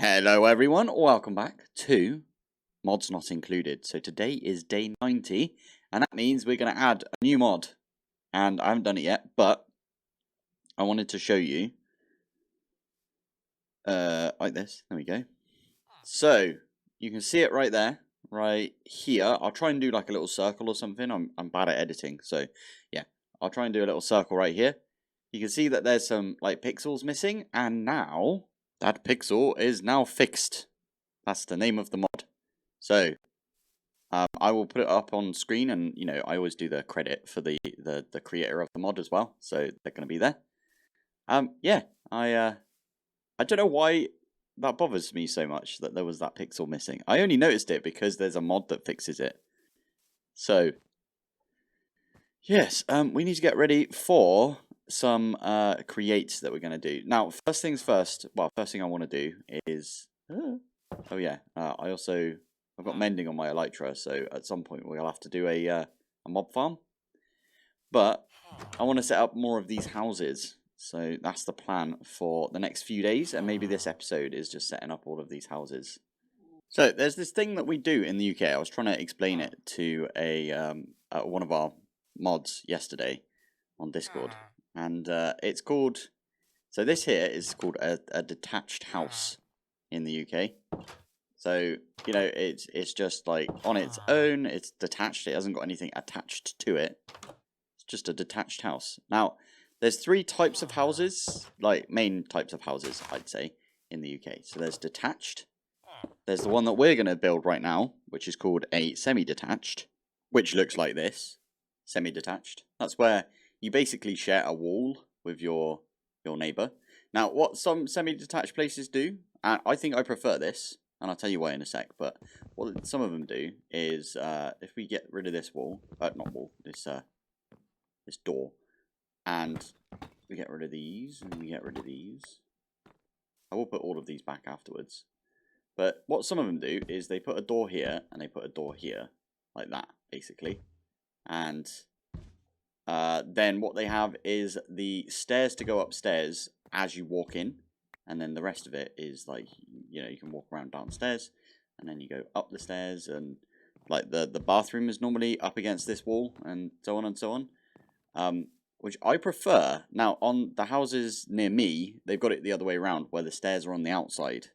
Hello everyone, welcome back to Mods Not Included. So today is day 90, and that means we're going to add a new mod. And I haven't done it yet, but I wanted to show you, like this, there we go. So, you can see it right there, right here. I'll try and do like a little circle or something, I'm bad at editing, so yeah. I'll try and do a little circle right here. You can see that there's some like pixels missing, and now that pixel is now fixed. That's the name of the mod. So, I will put it up on screen, and you know I always do the credit for the creator of the mod as well, so they're going to be there. Yeah, I don't know why that bothers me so much that there was that pixel missing. I only noticed it because there's a mod that fixes it. So, yes, we need to get ready for some creates that we're going to do. Now, first things first. Well, first thing I want to do is. Oh yeah, I've got mending on my elytra, so at some point we'll have to do a mob farm. But I want to set up more of these houses, so that's the plan for the next few days, and maybe this episode is just setting up all of these houses. So there's this thing that we do in the UK. I was trying to explain it to one of our mods yesterday on Discord, and it's called. So this here is called a detached house in the UK. So, you know, it's just like on its own, it's detached, it hasn't got anything attached to it. It's just a detached house. Now, there's three types of houses, like main types of houses, I'd say, in the UK. So there's detached. There's the one that we're going to build right now, which is called a semi-detached, which looks like this, semi-detached. That's where you basically share a wall with your neighbour. Now, what some semi-detached places do, and I think I prefer this, and I'll tell you why in a sec, but what some of them do is, if we get rid of this wall, not wall, this door, and we get rid of these, and we get rid of these, I will put all of these back afterwards, but what some of them do is they put a door here, and they put a door here, like that, basically, and then what they have is the stairs to go upstairs as you walk in, and then the rest of it is like, you know, you can walk around downstairs, and then you go up the stairs, and like the bathroom is normally up against this wall, and so on and so on, which I prefer. Now, on the houses near me, they've got it the other way around, where the stairs are on the outside,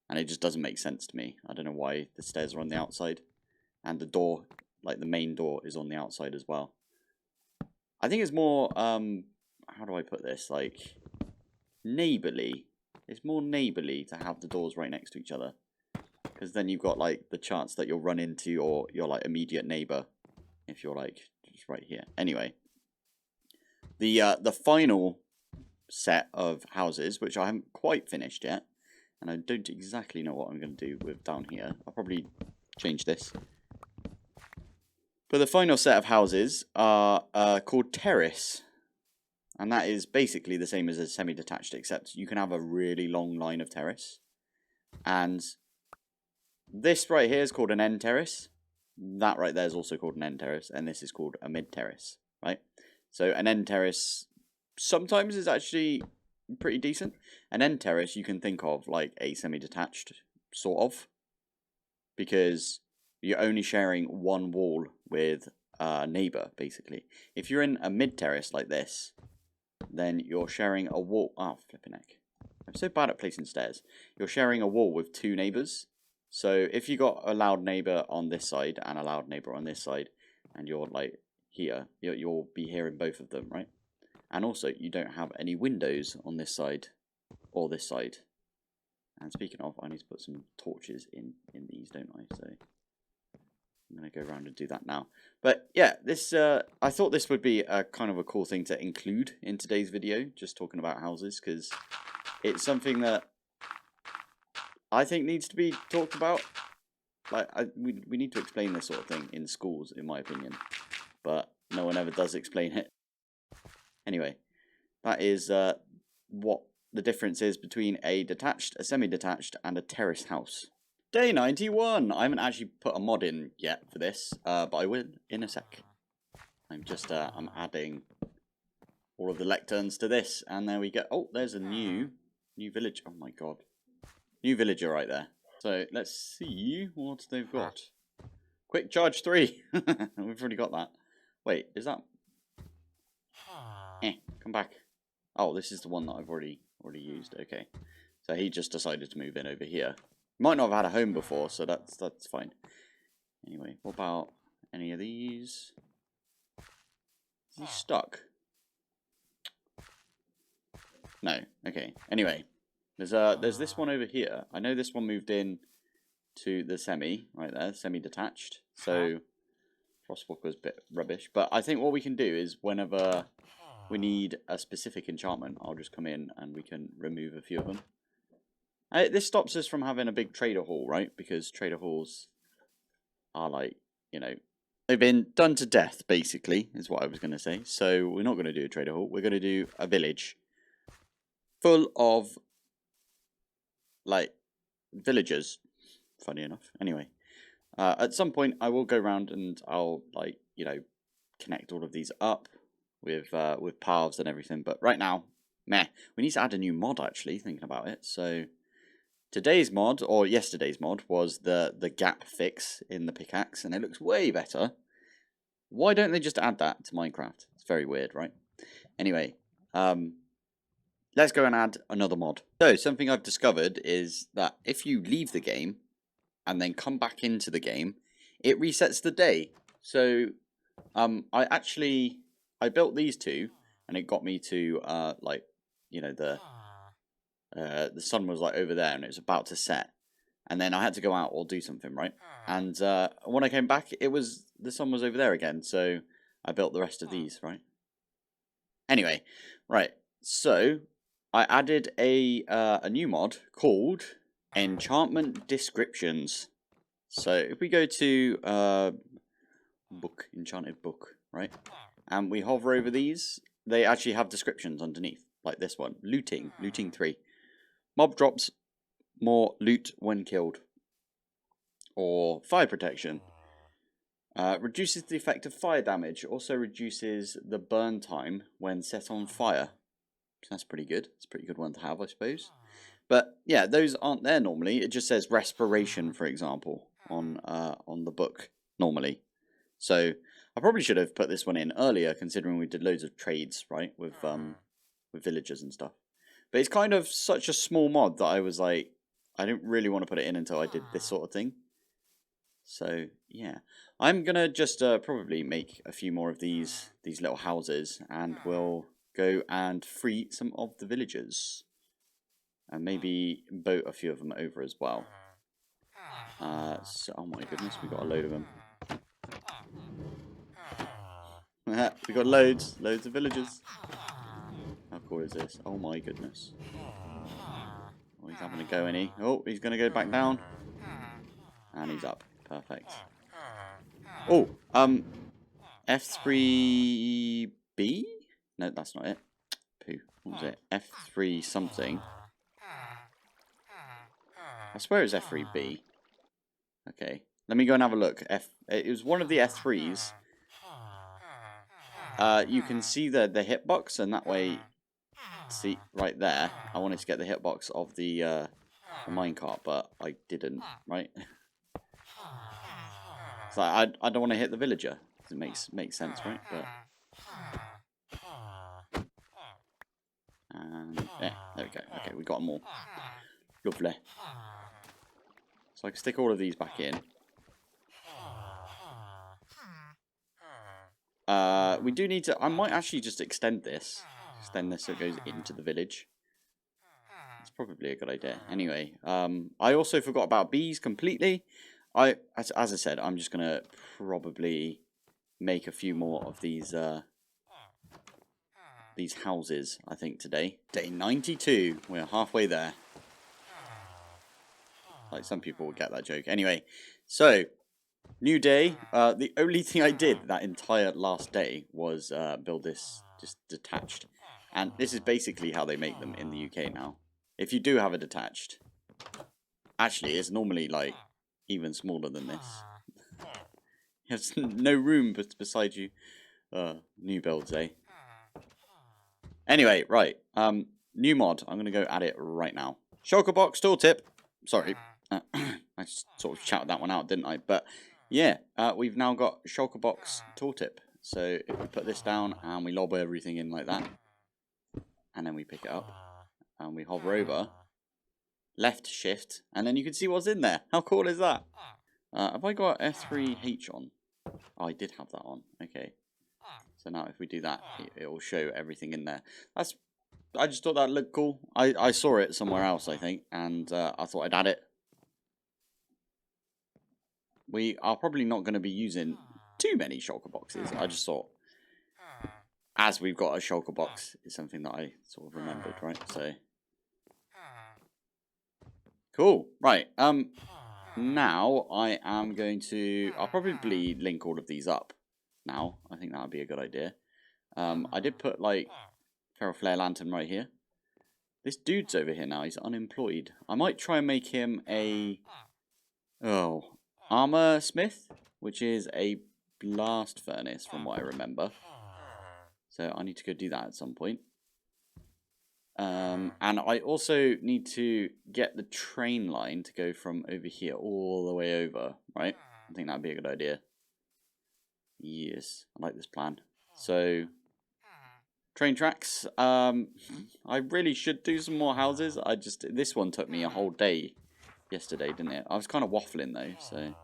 and it just doesn't make sense to me. I don't know why the stairs are on the outside, and the door, like the main door, is on the outside as well. I think it's more, how do I put this, like, neighbourly. It's more neighbourly to have the doors right next to each other, because then you've got like the chance that you'll run into your like immediate neighbour if you're like just right here. Anyway, the final set of houses, which I haven't quite finished yet, and I don't exactly know what I'm going to do with down here. I'll probably change this. But the final set of houses are called terrace. And that is basically the same as a semi-detached, except you can have a really long line of terrace. And this right here is called an end terrace. That right there is also called an end terrace. And this is called a mid terrace, right? So an end terrace sometimes is actually pretty decent. An end terrace you can think of like a semi-detached, sort of. Because you're only sharing one wall with a neighbour, basically. If you're in a mid terrace like this, then you're sharing a wall. Oh, flipping heck. I'm so bad at placing stairs. You're sharing a wall with two neighbours. So if you got a loud neighbour on this side and a loud neighbour on this side, and you're like here, you'll be hearing both of them, right? And also, you don't have any windows on this side or this side. And speaking of, I need to put some torches in these, don't I? So I'm going to go around and do that now. But yeah, this I thought this would be a kind of a cool thing to include in today's video, just talking about houses, because it's something that I think needs to be talked about. Like, we need to explain this sort of thing in schools, in my opinion, but no one ever does explain it. Anyway, that is what the difference is between a detached, a semi-detached, and a terrace house. Day 91! I haven't actually put a mod in yet for this, but I will in a sec. I'm just, I'm adding all of the lecterns to this, and there we go. Oh, there's a new village. Oh my god. New villager right there. So let's see what they've got. Quick charge 3. We've already got that. Wait, is that... come back. Oh, this is the one that I've already used. Okay. So he just decided to move in over here. Might not have had a home before, so that's fine. Anyway, what about any of these? Is he stuck? No. Okay. Anyway, there's this one over here. I know this one moved in to the semi right there, semi-detached. So Frostwalker was a bit rubbish, but I think what we can do is whenever we need a specific enchantment, I'll just come in and we can remove a few of them. This stops us from having a big trader hall, right? Because trader halls are like, you know, they've been done to death, basically, is what I was going to say. So we're not going to do a trader hall. We're going to do a village full of, like, villagers, funny enough. Anyway, at some point, I will go around and I'll, like, you know, connect all of these up with paths and everything. But right now, meh. We need to add a new mod, actually, thinking about it. So today's mod, or yesterday's mod, was the gap fix in the pickaxe, and it looks way better. Why don't they just add that to Minecraft? It's very weird, right? Anyway, let's go and add another mod. So, something I've discovered is that if you leave the game and then come back into the game, it resets the day. So, I built these two, and it got me to, like, you know, the sun was like over there and it was about to set, and then I had to go out or do something, right? And when I came back, the sun was over there again, so I built the rest of these, right? Anyway, right, so I added a new mod called enchantment descriptions. So if we go to book, enchanted book, right, and we hover over these, they actually have descriptions underneath, like this one: looting 3. Mob drops more loot when killed. Or fire protection. Reduces the effect of fire damage. Also reduces the burn time when set on fire. So that's pretty good. It's a pretty good one to have, I suppose. But yeah, those aren't there normally. It just says respiration, for example, on the book normally. So I probably should have put this one in earlier, considering we did loads of trades, right, with villagers and stuff. But it's kind of such a small mod that I was like, I didn't really want to put it in until I did this sort of thing. So, yeah. I'm going to just probably make a few more of these little houses, and we'll go and free some of the villagers. And maybe boat a few of them over as well. So, oh my goodness, we got a load of them. We got loads of villagers. How cool is this? Oh my goodness. Oh, he's having a go, isn't he? Oh, he's going to go back down. And he's up. Perfect. Oh, F3B? No, that's not it. Pooh. What was it? F3 something. I swear it's F3B. Okay. Let me go and have a look. It was one of the F3s. You can see the hitbox, and that way, see, right there, I wanted to get the hitbox of the minecart, but I didn't, right? So I don't want to hit the villager. It makes sense, right? But yeah, there we go. Okay, we got them all. Lovely. So I can stick all of these back in. We do need to. I might actually just extend this so it goes into the village. It's probably a good idea. Anyway, I also forgot about bees completely. As I said, I'm just gonna probably make a few more of these houses, I think, today. Day 92. We're halfway there. Like, some people will get that joke. Anyway, so new day. The only thing I did that entire last day was build this just detached. And this is basically how they make them in the UK now. If you do have a detached, actually, it's normally like even smaller than this. There's no room beside you. New builds, eh? Anyway, right. New mod. I'm going to go add it right now. Shulker box tooltip. Sorry. I sort of shouted that one out, didn't I? But yeah, we've now got Shulker box tooltip. So if we put this down and we lob everything in like that, and then we pick it up and we hover over, left shift, and then you can see what's in there. How cool is that? Have I got F3H on? Oh, I did have that on. Okay. So now if we do that, it will show everything in there. I just thought that looked cool. I saw it somewhere else, I think, and I thought I'd add it. We are probably not going to be using too many shulker boxes. I just thought, as we've got a shulker box, is something that I sort of remembered, right? So, cool. Right. Now I am going to. I'll probably link all of these up. Now I think that would be a good idea. I did put like Feral Flare Lantern right here. This dude's over here now. He's unemployed. I might try and make him a armor smith, which is a blast furnace from what I remember. So I need to go do that at some point. And I also need to get the train line to go from over here all the way over, right? I think that'd be a good idea. Yes, I like this plan. So, train tracks. I really should do some more houses. This one took me a whole day yesterday, didn't it? I was kind of waffling though, so.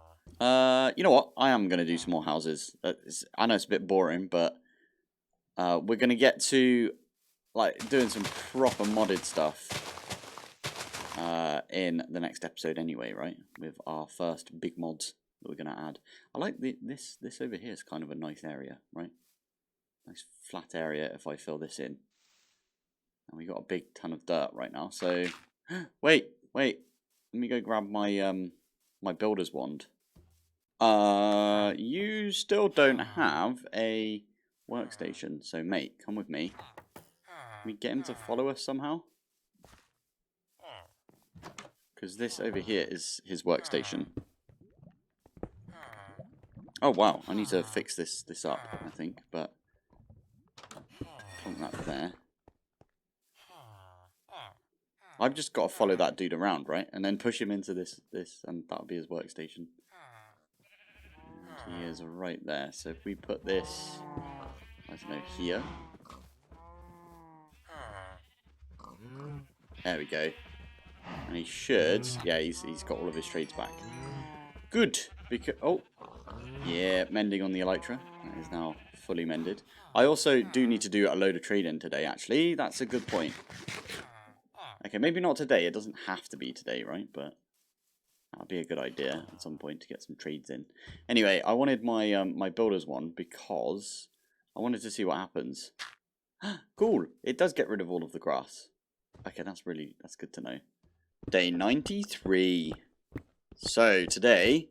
You know what? I am going to do some more houses. I know it's a bit boring, but we're going to get to like doing some proper modded stuff in the next episode anyway, right? With our first big mods that we're going to add. I like this over here is kind of a nice area, right? Nice flat area if I fill this in. And we got a big ton of dirt right now. So wait. Let me go grab my my builder's wand. You still don't have a workstation, so mate, come with me. Can we get him to follow us somehow? Because this over here is his workstation. Oh wow, I need to fix this up, I think, but plonk that there. I've just got to follow that dude around, right? And then push him into this, and that'll be his workstation. And he is right there. So if we put this, I don't know, here. There we go. And he should, yeah, he's got all of his trades back. Good, because, oh, yeah, mending on the elytra. That is now fully mended. I also do need to do a load of trading today, actually. That's a good point. Okay, maybe not today. It doesn't have to be today, right? But that would be a good idea at some point to get some trades in. Anyway, I wanted my my builder's one because I wanted to see what happens. Cool. It does get rid of all of the grass. Okay, that's good to know. Day 93. So today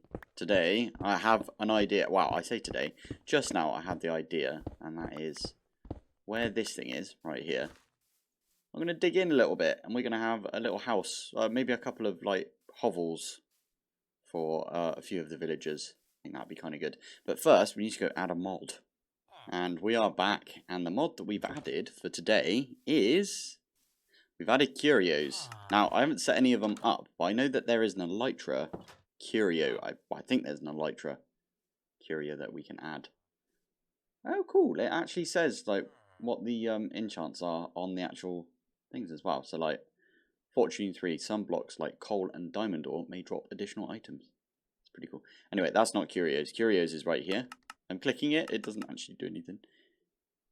I have an idea. Wow, I say today. Just now I had the idea, and that is where this thing is, right here. I'm going to dig in a little bit, and we're going to have a little house, maybe a couple of like hovels for a few of the villagers. I think that'd be kind of good. But first, we need to go add a mod. And we are back, and the mod that we've added for today is... We've added Curios. Now, I haven't set any of them up, but I know that there is an elytra curio. I think there's an elytra curio that we can add. Oh, cool. It actually says like what the enchants are on the actual things as well. So, like, Fortune 3, some blocks like coal and diamond ore may drop additional items. It's pretty cool. Anyway, that's not Curios. Curios is right here. I'm clicking it. It doesn't actually do anything.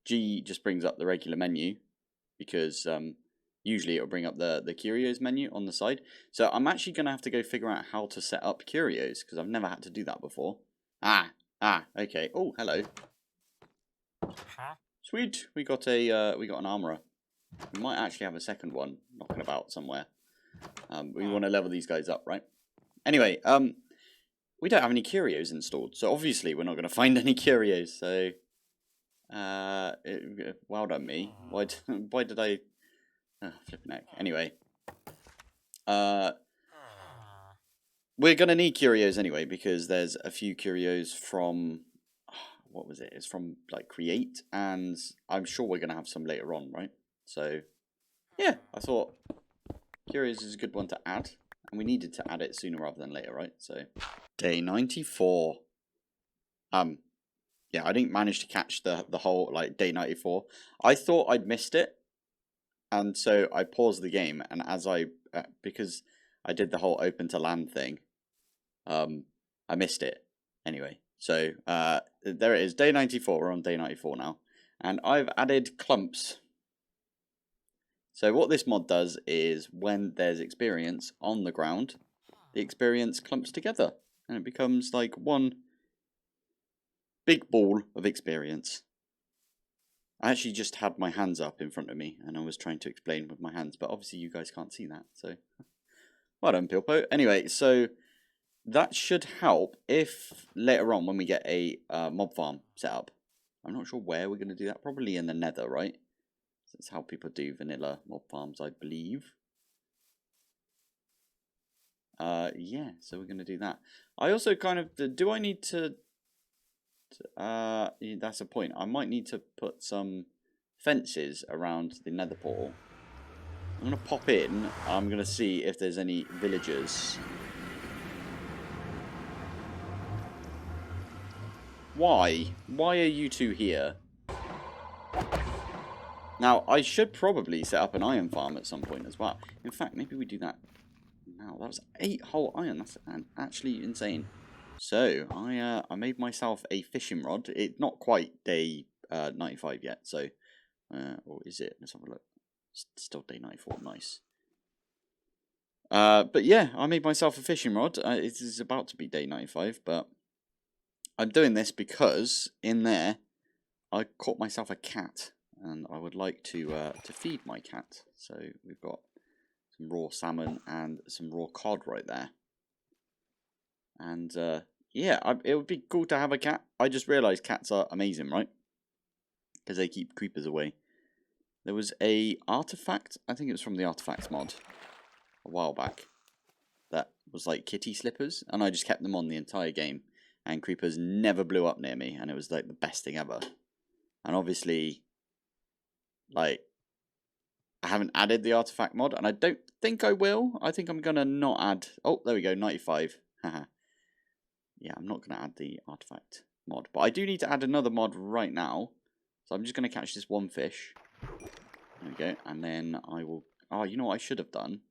G just brings up the regular menu because... usually it'll bring up the Curios menu on the side. So I'm actually going to have to go figure out how to set up Curios, because I've never had to do that before. Okay. Oh, hello. Sweet. We got an armorer. We might actually have a second one knocking about somewhere. We want to level these guys up, right? Anyway, we don't have any Curios installed, so obviously we're not going to find any Curios. So, well done me. Why did I... flipping heck. Anyway. We're going to need Curios anyway, because there's a few Curios from... What was it? It's from, like, Create, and I'm sure we're going to have some later on, right? So, yeah, I thought Curios is a good one to add. And we needed to add it sooner rather than later, right? So, day 94. Yeah, I didn't manage to catch the whole, like, day 94. I thought I'd missed it. And so I paused the game, and as because I did the whole open to land thing, I missed it. Anyway, so there it is, day 94. We're on day 94 now. And I've added clumps. So what this mod does is when there's experience on the ground, the experience clumps together. And it becomes like one big ball of experience. I actually just had my hands up in front of me and I was trying to explain with my hands, but obviously you guys can't see that, so well done, Pilpoh. Anyway, so that should help if later on when we get a mob farm set up. I'm not sure where we're going to do that, probably in the nether, right? That's how people do vanilla mob farms, I believe. Yeah, so we're going to do that. I also kind of, do I need to, that's a point. I might need to put some fences around the nether portal. I'm going to pop in. I'm going to see if there's any villagers. Why? Why are you two here? Now, I should probably set up an iron farm at some point as well. In fact, maybe we do that now. That was 8 whole iron. That's actually insane. So, I made myself a fishing rod. It's not quite day 95 yet, so... or is it? Let's have a look. It's still day 94. Nice. But yeah, I made myself a fishing rod. It is about to be day 95, but... I'm doing this because in there I caught myself a cat and I would like to feed my cat. So we've got some raw salmon and some raw cod right there. And yeah, it would be cool to have a cat. I just realised cats are amazing, right? Because they keep creepers away. There was a artifact, I think it was from the artifacts mod a while back, that was like kitty slippers, and I just kept them on the entire game. And creepers never blew up near me, and it was like the best thing ever. And obviously, like, I haven't added the artifact mod, and I don't think I will. I think I'm gonna not add. Oh, there we go, 95. Haha. Yeah, I'm not gonna add the artifact mod, but I do need to add another mod right now. So I'm just gonna catch this one fish. There we go, and then I will. Oh, you know what I should have done?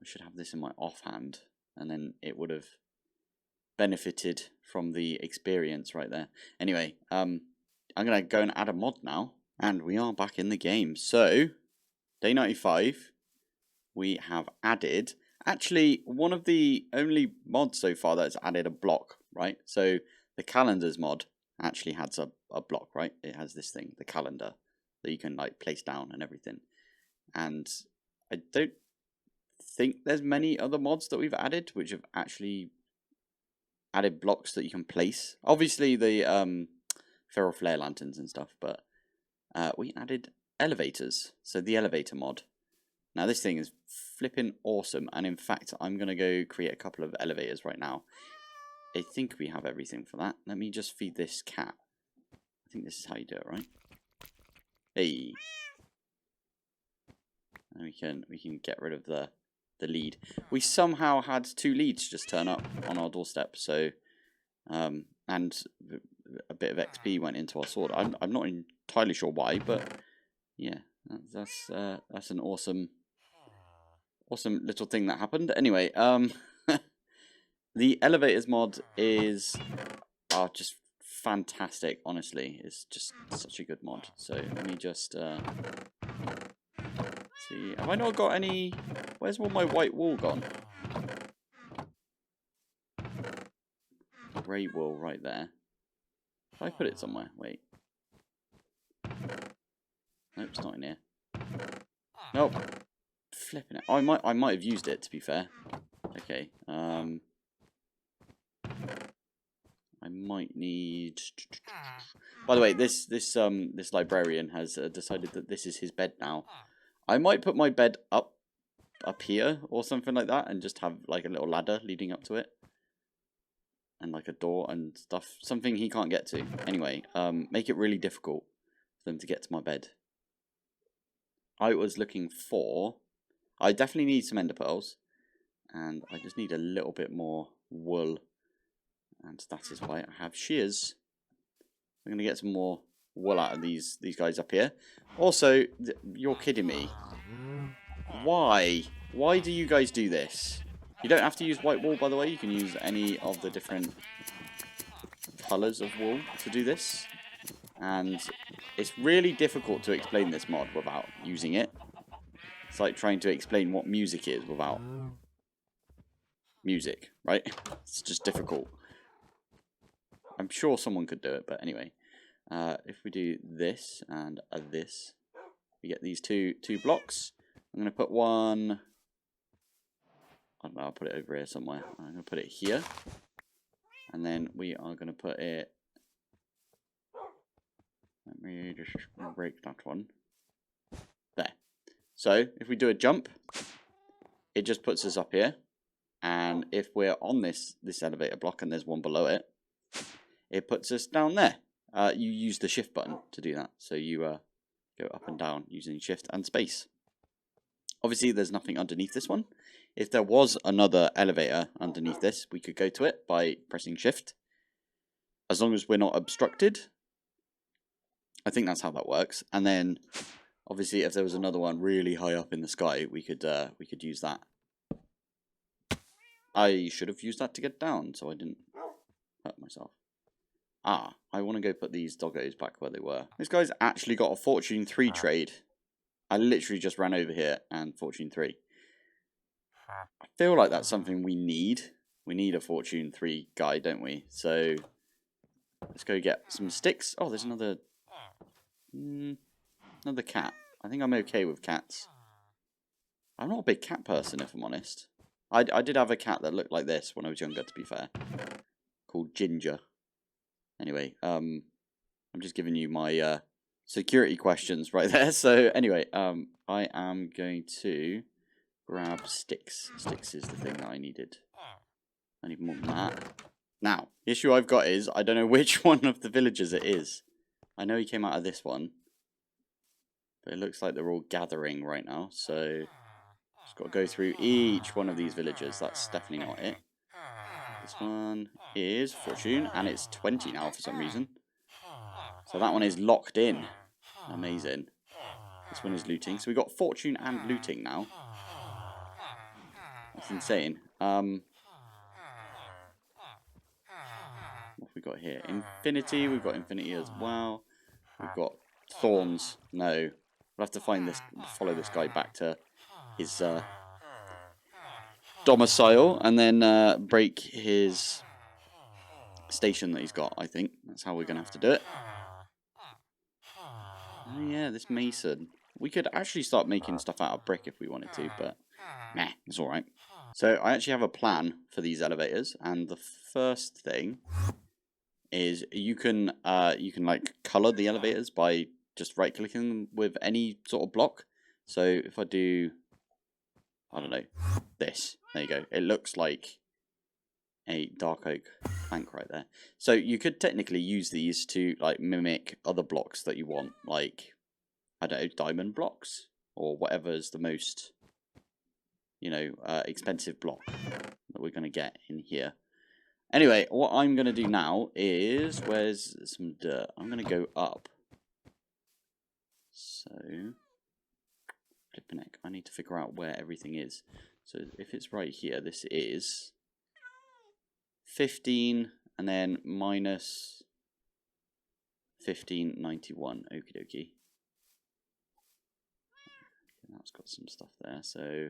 I should have this in my offhand, and then it would have benefited from the experience right there. Anyway, I'm gonna go and add a mod now, and we are back in the game. So, day 95, we have added, actually, one of the only mods so far that's added a block, right? So, the calendars mod actually has a block, right? It has this thing, the calendar, that you can, like, place down and everything. And I don't think there's many other mods that we've added which have actually added blocks that you can place. Obviously the feral flare lanterns and stuff, but we added elevators. So the elevator mod. Now this thing is flipping awesome, and in fact I'm gonna go create a couple of elevators right now. I think we have everything for that. Let me just feed this cat. I think this is how you do it, right? Hey. And we can get rid of the lead. We somehow had 2 leads just turn up on our doorstep, so and a bit of XP went into our sword. I'm not entirely sure why, but yeah, that's an awesome little thing that happened. Anyway, the elevators mod is just fantastic. Honestly, it's just such a good mod. So let me just see. Have I not got any? Where's all my white wool gone? Grey wool right there. If I put it somewhere, wait. Nope, it's not in here. Nope. Flipping it. Oh, I might have used it, to be fair. Okay. I might need. By the way, this librarian has decided that this is his bed now. I might put my bed up here or something like that, and just have like a little ladder leading up to it, and like a door and stuff. Something he can't get to. Anyway, make it really difficult for them to get to my bed. I was looking for. I definitely need some ender pearls. And I just need a little bit more wool. And that is why I have shears. I'm going to get some more wool out of these guys up here. Also, you're kidding me. Why? Why do you guys do this? You don't have to use white wool, by the way. You can use any of the different colours of wool to do this. And it's really difficult to explain this mod without using it. It's like trying to explain what music is without music, right? It's just difficult. I'm sure someone could do it, but anyway. If we do this and this, we get these two blocks. I'm going to put one... I don't know, I'll put it over here somewhere. I'm going to put it here. And then we are going to put it... Let me just break that one. There. So, if we do a jump, it just puts us up here. And if we're on this elevator block and there's one below it, it puts us down there. You use the shift button to do that. So you go up and down using shift and space. Obviously, there's nothing underneath this one. If there was another elevator underneath this, we could go to it by pressing shift. As long as we're not obstructed. I think that's how that works. And then, obviously, if there was another one really high up in the sky, we could use that. I should have used that to get down, so I didn't hurt myself. Ah, I want to go put these doggos back where they were. This guy's actually got a Fortune 3 trade. I literally just ran over here and Fortune 3. I feel like that's something we need. We need a Fortune 3 guy, don't we? So, let's go get some sticks. Oh, there's another cat. I think I'm okay with cats. I'm not a big cat person, if I'm honest. I did have a cat that looked like this when I was younger, to be fair. Called Ginger. Anyway, I'm just giving you my security questions right there. So anyway, I am going to grab sticks. Sticks is the thing that I needed. I need more than that. Now, the issue I've got is I don't know which one of the villagers it is. I know he came out of this one. But it looks like they're all gathering right now. So, just got to go through each one of these villagers. That's definitely not it. This one is Fortune, and it's 20 now for some reason. So that one is locked in. Amazing. This one is looting. So we got Fortune and looting now. That's insane. What have we got here? Infinity. We've got Infinity as well. We've got Thorns. No. We'll have to follow this guy back to his domicile and then break his station that he's got, I think. That's how we're going to have to do it. Oh yeah, this mason. We could actually start making stuff out of brick if we wanted to, but meh, it's alright. So I actually have a plan for these elevators, and the first thing is you can like color the elevators by just right clicking them with any sort of block. So if I do, I don't know, this, there you go. It looks like a dark oak plank right there. So you could technically use these to like mimic other blocks that you want, like, I don't know, diamond blocks or whatever is the most, you know, expensive block that we're going to get in here. Anyway, what I'm going to do now is, where's some dirt? I'm going to go up. So, flipping heck, I need to figure out where everything is. So if it's right here, this is 15 and then minus 1591. Okie dokie. That's got some stuff there. So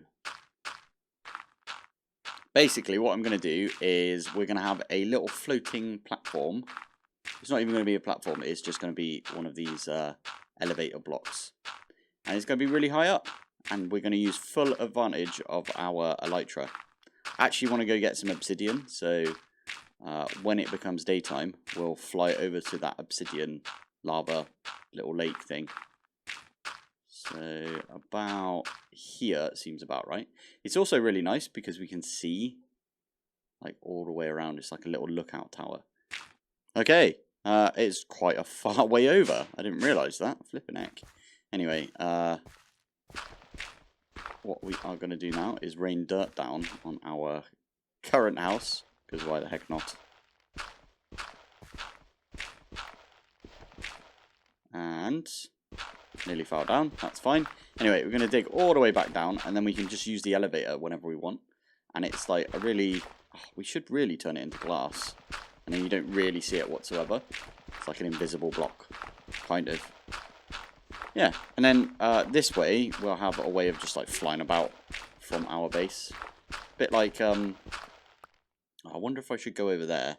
basically what I'm going to do is we're going to have a little floating platform. It's not even going to be a platform. It's just going to be one of these elevator blocks. And it's going to be really high up. And we're going to use full advantage of our elytra. I actually want to go get some obsidian. So when it becomes daytime, we'll fly over to that obsidian lava little lake thing. So about here seems about right. It's also really nice because we can see like all the way around. It's like a little lookout tower. Okay, it's quite a far way over. I didn't realise that. Flipping heck. Anyway, what we are going to do now is rain dirt down on our current house, because why the heck not? And nearly fell down, that's fine. Anyway, we're going to dig all the way back down, and then we can just use the elevator whenever we want. And it's like a really, we should really turn it into glass, and then you don't really see it whatsoever. It's like an invisible block, kind of. Yeah, and then this way we'll have a way of just like flying about from our base. Bit like, I wonder if I should go over there.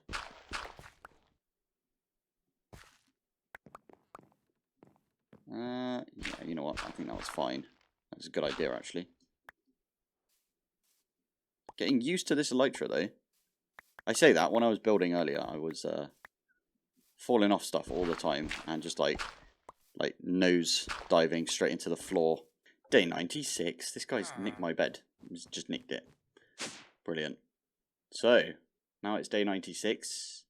Yeah, you know what, I think that was fine. That's a good idea, actually. Getting used to this elytra, though. I say that, when I was building earlier, I was falling off stuff all the time, and just like nose diving straight into the floor. Day 96, this guy's nicked my bed. He's just nicked it. Brilliant. So, now it's day 96.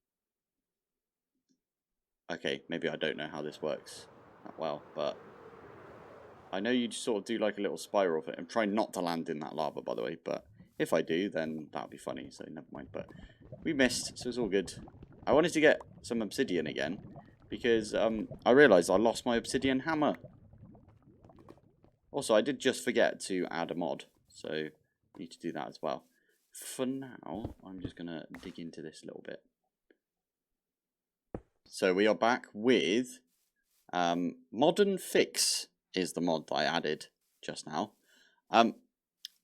Okay, maybe I don't know how this works that well, but I know you sort of do like a little spiral of it. I'm trying not to land in that lava, by the way, but if I do, then that'll be funny, so never mind. But we missed, so it's all good. I wanted to get some obsidian again, because I realised I lost my obsidian hammer. Also, I did just forget to add a mod, so I need to do that as well. For now, I'm just going to dig into this a little bit. So we are back with Modern Fix is the mod that I added just now.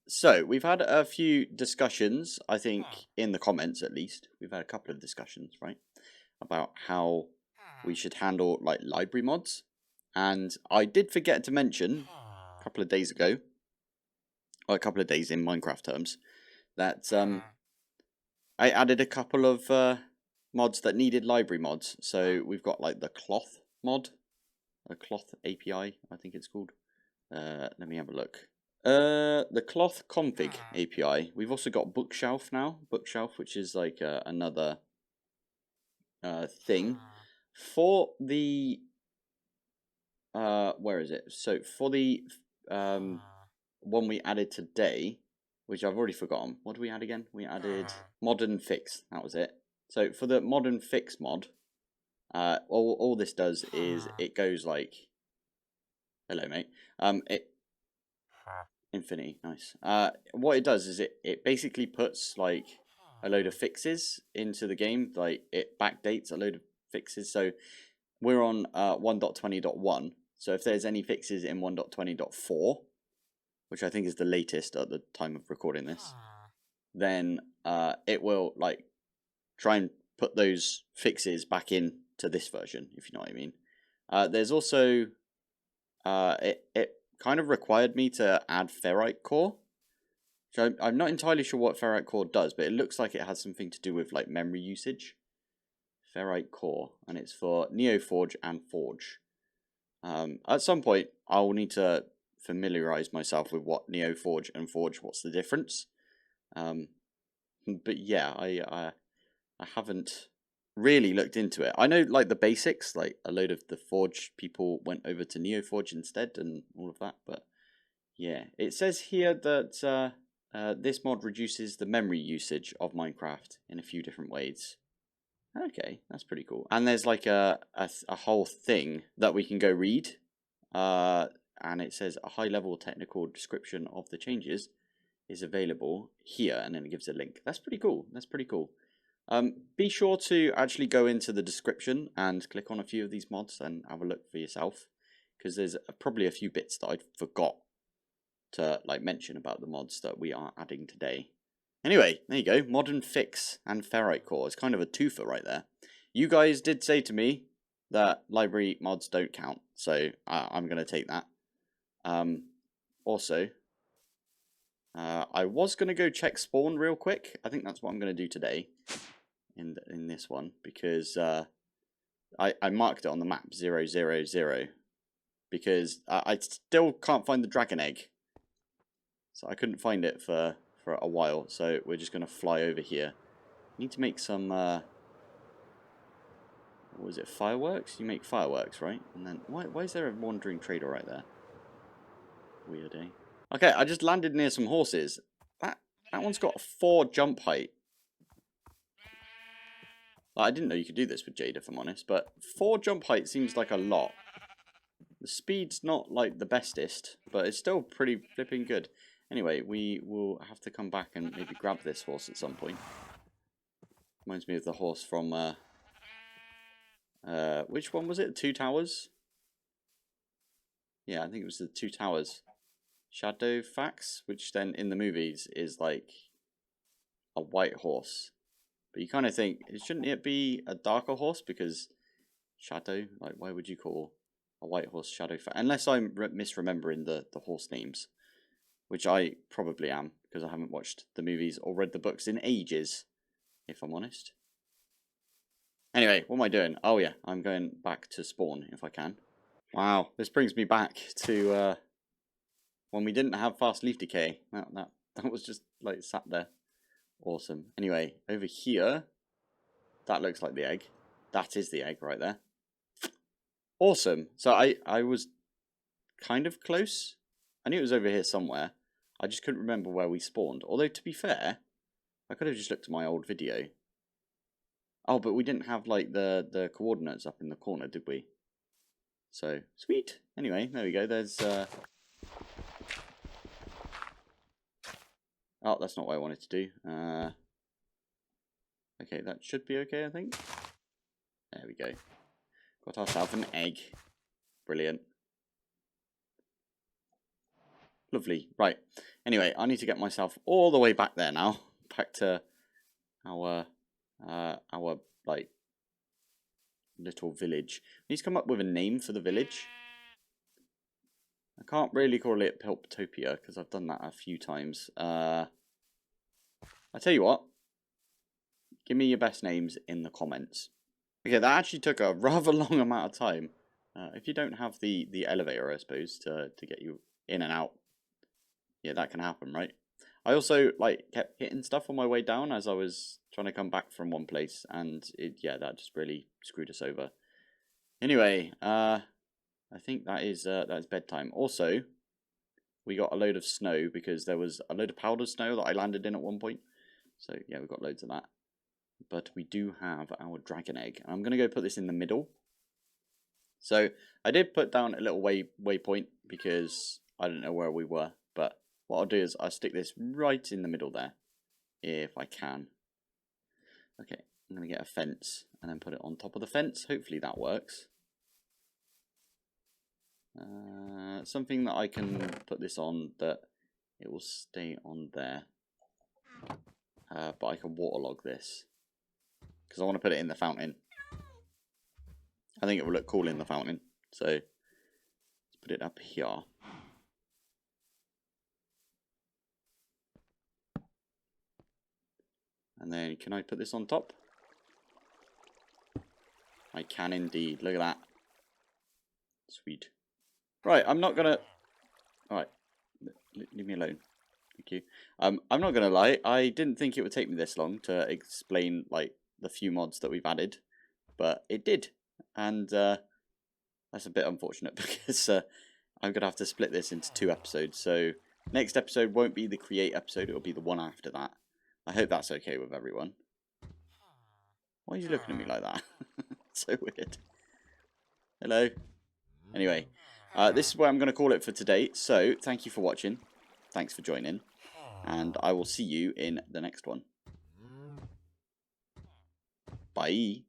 So we've had a few discussions, I think, in the comments at least. We've had a couple of discussions, right, about how we should handle like library mods. And I did forget to mention a couple of days ago, or a couple of days in Minecraft terms, that I added a couple of mods that needed library mods. So we've got like the cloth mod, a cloth API, I think it's called. Let me have a look. The cloth config API. We've also got bookshelf now. Bookshelf, which is like another thing for the. Where is it? So for the one we added today, which I've already forgotten. What did we add again? We added Modern Fix. That was it. So for the Modern Fix mod, all this does is it goes like, hello mate. Infinity, nice. What it does is it basically puts like a load of fixes into the game. Like it backdates a load of fixes. So we're on 1.20.1. So if there's any fixes in 1.20.4, which I think is the latest at the time of recording this, then it will like try and put those fixes back into this version, if you know what I mean. There's also it kind of required me to add ferrite core. So I'm not entirely sure what ferrite core does, but it looks like it has something to do with like memory usage. Ferrite core, and it's for Neoforge and Forge. At some point, I'll need to familiarize myself with what Neoforge and Forge, what's the difference. But yeah, I haven't really looked into it. I know like the basics, like a load of the Forge people went over to Neoforge instead and all of that, but yeah. It says here that this mod reduces the memory usage of Minecraft in a few different ways. Okay, that's pretty cool. And there's like a whole thing that we can go read, and it says a high-level technical description of the changes is available here, and then it gives a link. That's pretty cool. That's pretty cool. Be sure to actually go into the description and click on a few of these mods and have a look for yourself, because there's probably a few bits that I forgot to like mention about the mods that we are adding today. Anyway, there you go. Modern Fix and Ferrite Core. It's kind of a twofer right there. You guys did say to me that library mods don't count, so I'm going to take that. Also, I was going to go check spawn real quick. I think that's what I'm going to do today in this one, because I marked it on the map 000 because I still can't find the dragon egg. So I couldn't find it for a while, so we're just going to fly over here. Need to make some, what was it, fireworks? You make fireworks, right? And then, why is there a wandering trader right there? Weird, eh? Okay, I just landed near some horses. That one's got 4 jump height. Like, I didn't know you could do this with Jade, if I'm honest, but 4 jump height seems like a lot. The speed's not like the bestest, but it's still pretty flipping good. Anyway, we will have to come back and maybe grab this horse at some point. Reminds me of the horse from which one was it? 2 Towers? Yeah, I think it was the 2 Towers. Shadowfax, which then in the movies is like a white horse. But you kind of think, shouldn't it be a darker horse? Because Shadow, like, why would you call a white horse Shadowfax? Unless I'm misremembering the horse names, which I probably am, because I haven't watched the movies or read the books in ages, if I'm honest. Anyway, what am I doing? Oh yeah, I'm going back to spawn, if I can. Wow, this brings me back to when we didn't have fast leaf decay. That was just like sat there. Awesome. Anyway, over here, that looks like the egg. That is the egg right there. Awesome. So I was kind of close. I knew it was over here somewhere. I just couldn't remember where we spawned. Although, to be fair, I could have just looked at my old video. Oh, but we didn't have like the coordinates up in the corner, did we? So, sweet. Anyway, there we go. There's oh, that's not what I wanted to do. Okay, that should be okay, I think. There we go. Got ourselves an egg. Brilliant. Lovely. Right. Anyway, I need to get myself all the way back there now. Back to our like little village. I need to come up with a name for the village. I can't really call it Pilptopia because I've done that a few times. I tell you what. Give me your best names in the comments. Okay, that actually took a rather long amount of time. If you don't have the elevator, I suppose, to get you in and out, yeah, that can happen, right? I also like kept hitting stuff on my way down as I was trying to come back from one place, and yeah, that just really screwed us over. Anyway, I think that is bedtime. Also, we got a load of snow because there was a load of powdered snow that I landed in at one point. So yeah, we got loads of that. But we do have our dragon egg. I'm going to go put this in the middle. So I did put down a little waypoint because I don't know where we were. But what I'll do is I'll stick this right in the middle there, if I can. Okay, I'm going to get a fence and then put it on top of the fence. Hopefully that works. Something that I can put this on that it will stay on there. But I can waterlog this. Because I want to put it in the fountain. I think it will look cool in the fountain. So let's put it up here. And then can I put this on top? I can indeed. Look at that. Sweet. Right, I'm not gonna... Alright. Leave me alone. Thank you. I'm not gonna lie, I didn't think it would take me this long to explain like the few mods that we've added. But it did. And that's a bit unfortunate because I'm going to have to split this into 2 episodes. So next episode won't be the create episode, it'll be the one after that. I hope that's okay with everyone. Why are you looking at me like that? So weird. Hello. Anyway, this is where I'm going to call it for today. So thank you for watching. Thanks for joining. And I will see you in the next one. Bye.